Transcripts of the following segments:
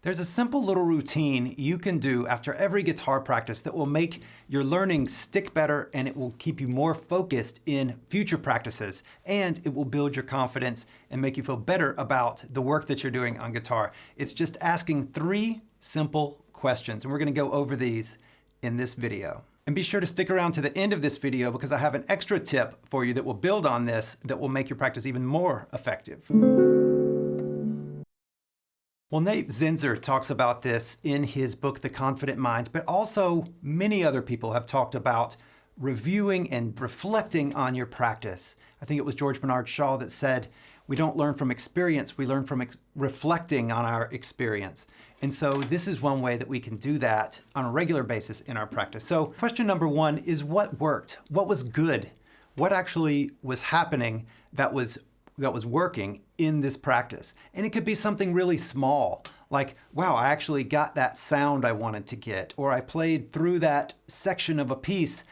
There's a simple little routine you can do after every guitar practice that will make your learning stick better, and it will keep you more focused in future practices, and it will build your confidence and make you feel better about the work that you're doing on guitar. It's just asking 3 simple questions, and we're going to go over these in this video. And be sure to stick around to the end of this video because I have an extra tip for you that will build on this, that will make your practice even more effective. Well, Nate Zinsser talks about this in his book, The Confident Mind, but also many other people have talked about reviewing and reflecting on your practice. I think it was George Bernard Shaw that said, we don't learn from experience, we learn from reflecting on our experience. And so this is one way that we can do that on a regular basis in our practice. So question number 1 is what worked? What was good? What actually was happening that was working in this practice? And it could be something really small, like, wow, I actually got that sound I wanted to get, or I played through that section of a piece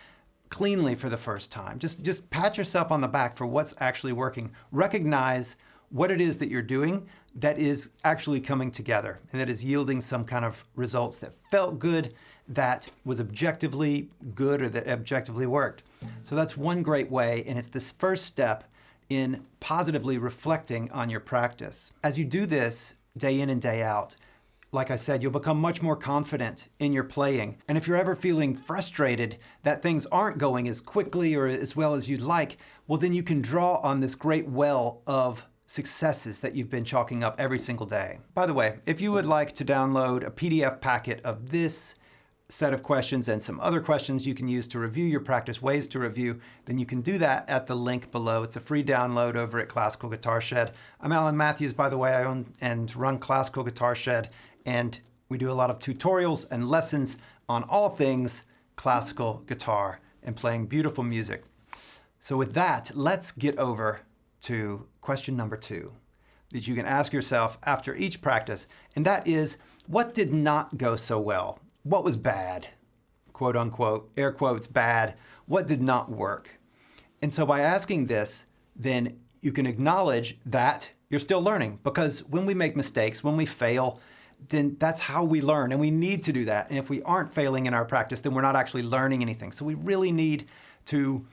cleanly for the first time. Just pat yourself on the back for what's actually working. Recognize what it is that you're doing that is actually coming together and that is yielding some kind of results that felt good, that was objectively good, or that objectively worked. So that's one great way, and it's this first step in positively reflecting on your practice. As you do this day in and day out, like I said, you'll become much more confident in your playing. And if you're ever feeling frustrated that things aren't going as quickly or as well as you'd like, well, then you can draw on this great well of successes that you've been chalking up every single day. By the way, if you would like to download a PDF packet of this set of questions and some other questions you can use to review your practice, ways to review, then you can do that at the link below. It's a free download over at Classical Guitar Shed. I'm Alan Matthews, by the way. I own and run Classical Guitar Shed, and we do a lot of tutorials and lessons on all things classical guitar and playing beautiful music. So with that, let's get over to question number 2 that you can ask yourself after each practice, and that is, what did not go so well? What was bad? Quote unquote, air quotes, bad. What did not work? And so by asking this, then you can acknowledge that you're still learning, because when we make mistakes, when we fail, then that's how we learn, and we need to do that. And if we aren't failing in our practice, then we're not actually learning anything. So we really need to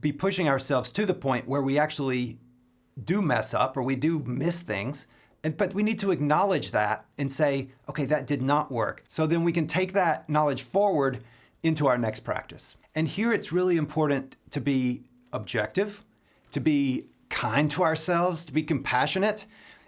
be pushing ourselves to the point where we actually do mess up or we do miss things. But we need to acknowledge that and say, okay, that did not work. So then we can take that knowledge forward into our next practice. And here it's really important to be objective, to be kind to ourselves, to be compassionate.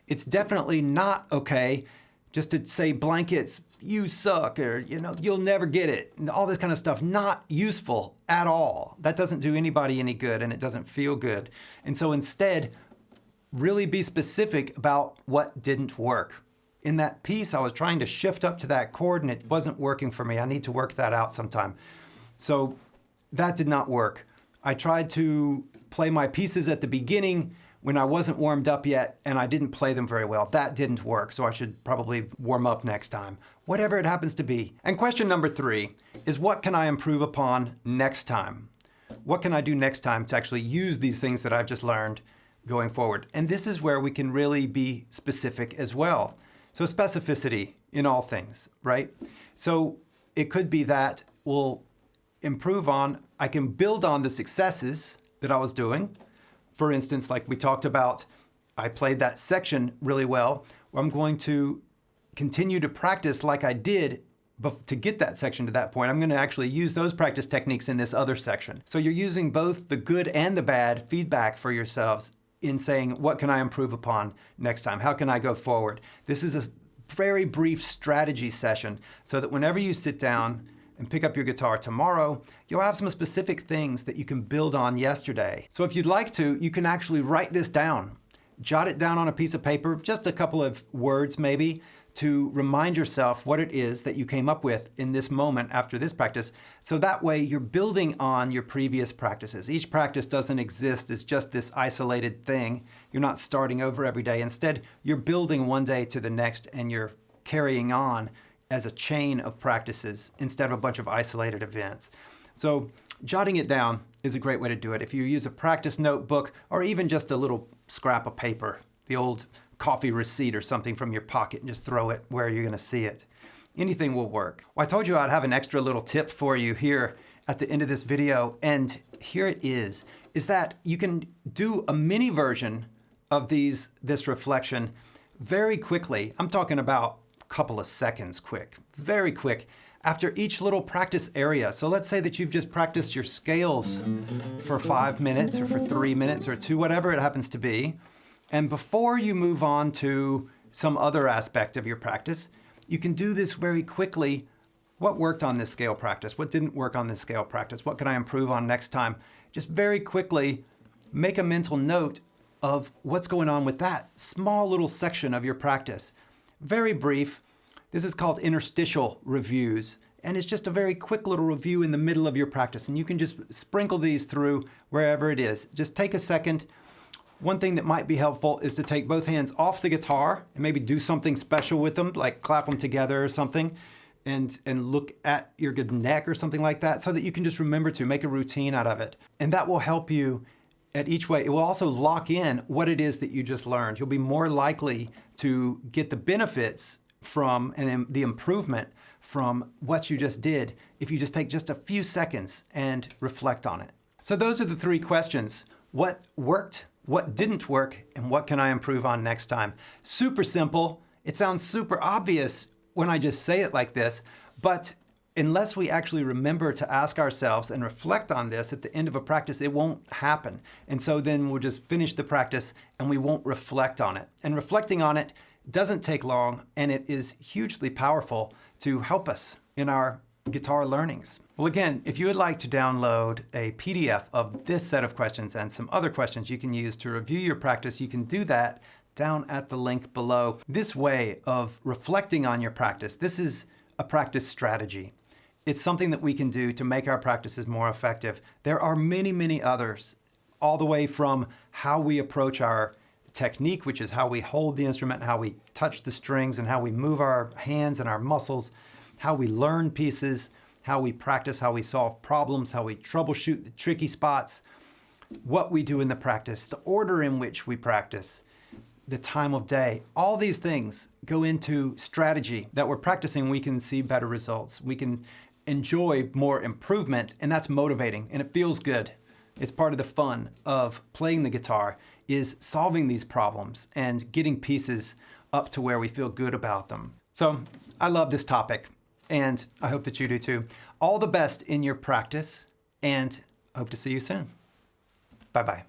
It's definitely not okay just to say blankets, you suck, or you'll never get it, and all this kind of stuff. Not useful at all. That doesn't do anybody any good, and it doesn't feel good. And so instead, really be specific about what didn't work. In that piece, I was trying to shift up to that chord and it wasn't working for me. I need to work that out sometime. So that did not work. I tried to play my pieces at the beginning when I wasn't warmed up yet, and I didn't play them very well. That didn't work, so I should probably warm up next time. Whatever it happens to be. And question number 3 is, what can I improve upon next time? What can I do next time to actually use these things that I've just learned going forward? And this is where we can really be specific as well. So specificity in all things, right? So it could be that we'll improve on, I can build on the successes that I was doing. For instance, like we talked about, I played that section really well. I'm going to continue to practice like I did to get that section to that point. I'm going to actually use those practice techniques in this other section. So you're using both the good and the bad feedback for yourselves in saying, what can I improve upon next time? How can I go forward? This is a very brief strategy session so that whenever you sit down and pick up your guitar tomorrow, you'll have some specific things that you can build on yesterday. So if you'd like to, you can actually write this down. Jot it down on a piece of paper, just a couple of words maybe, to remind yourself what it is that you came up with in this moment after this practice. So that way you're building on your previous practices. Each practice doesn't exist as just this isolated thing. You're not starting over every day. Instead, you're building one day to the next, and you're carrying on as a chain of practices instead of a bunch of isolated events. So jotting it down is a great way to do it. If you use a practice notebook or even just a little scrap of paper, the old coffee receipt or something from your pocket and just throw it where you're going to see it. Anything will work. Well, I told you I'd have an extra little tip for you here at the end of this video, and here it is that you can do a mini version of this reflection very quickly. I'm talking about a couple of seconds quick, very quick, after each little practice area. So let's say that you've just practiced your scales for 5 minutes or for 3 minutes or 2, whatever it happens to be. And before you move on to some other aspect of your practice, you can do this very quickly. What worked on this scale practice? What didn't work on this scale practice? What can I improve on next time? Just very quickly make a mental note of what's going on with that small little section of your practice. Very brief. This is called interstitial reviews, and it's just a very quick little review in the middle of your practice, and you can just sprinkle these through wherever it is. Just take a second. One thing that might be helpful is to take both hands off the guitar and maybe do something special with them, like clap them together or something, and look at your good neck or something like that, so that you can just remember to make a routine out of it. And that will help you at each way. It will also lock in what it is that you just learned. You'll be more likely to get the benefits from and the improvement from what you just did if you just take just a few seconds and reflect on it. So those are the 3 questions. What worked? What didn't work? And what can I improve on next time? Super simple. It sounds super obvious when I just say it like this, but unless we actually remember to ask ourselves and reflect on this at the end of a practice, it won't happen. And so then we'll just finish the practice and we won't reflect on it. And reflecting on it doesn't take long, and it is hugely powerful to help us in our guitar learnings. Well, again, if you would like to download a PDF of this set of questions and some other questions you can use to review your practice, you can do that down at the link below. This way of reflecting on your practice, this is a practice strategy. It's something that we can do to make our practices more effective. There are many, many others, all the way from how we approach our technique, which is how we hold the instrument, how we touch the strings, and how we move our hands and our muscles, how we learn pieces, how we practice, how we solve problems, how we troubleshoot the tricky spots, what we do in the practice, the order in which we practice, the time of day. All these things go into strategy that we're practicing. We can see better results. We can enjoy more improvement, and that's motivating, and it feels good. It's part of the fun of playing the guitar, is solving these problems and getting pieces up to where we feel good about them. So I love this topic, and I hope that you do too. All the best in your practice, and I hope to see you soon. Bye-bye.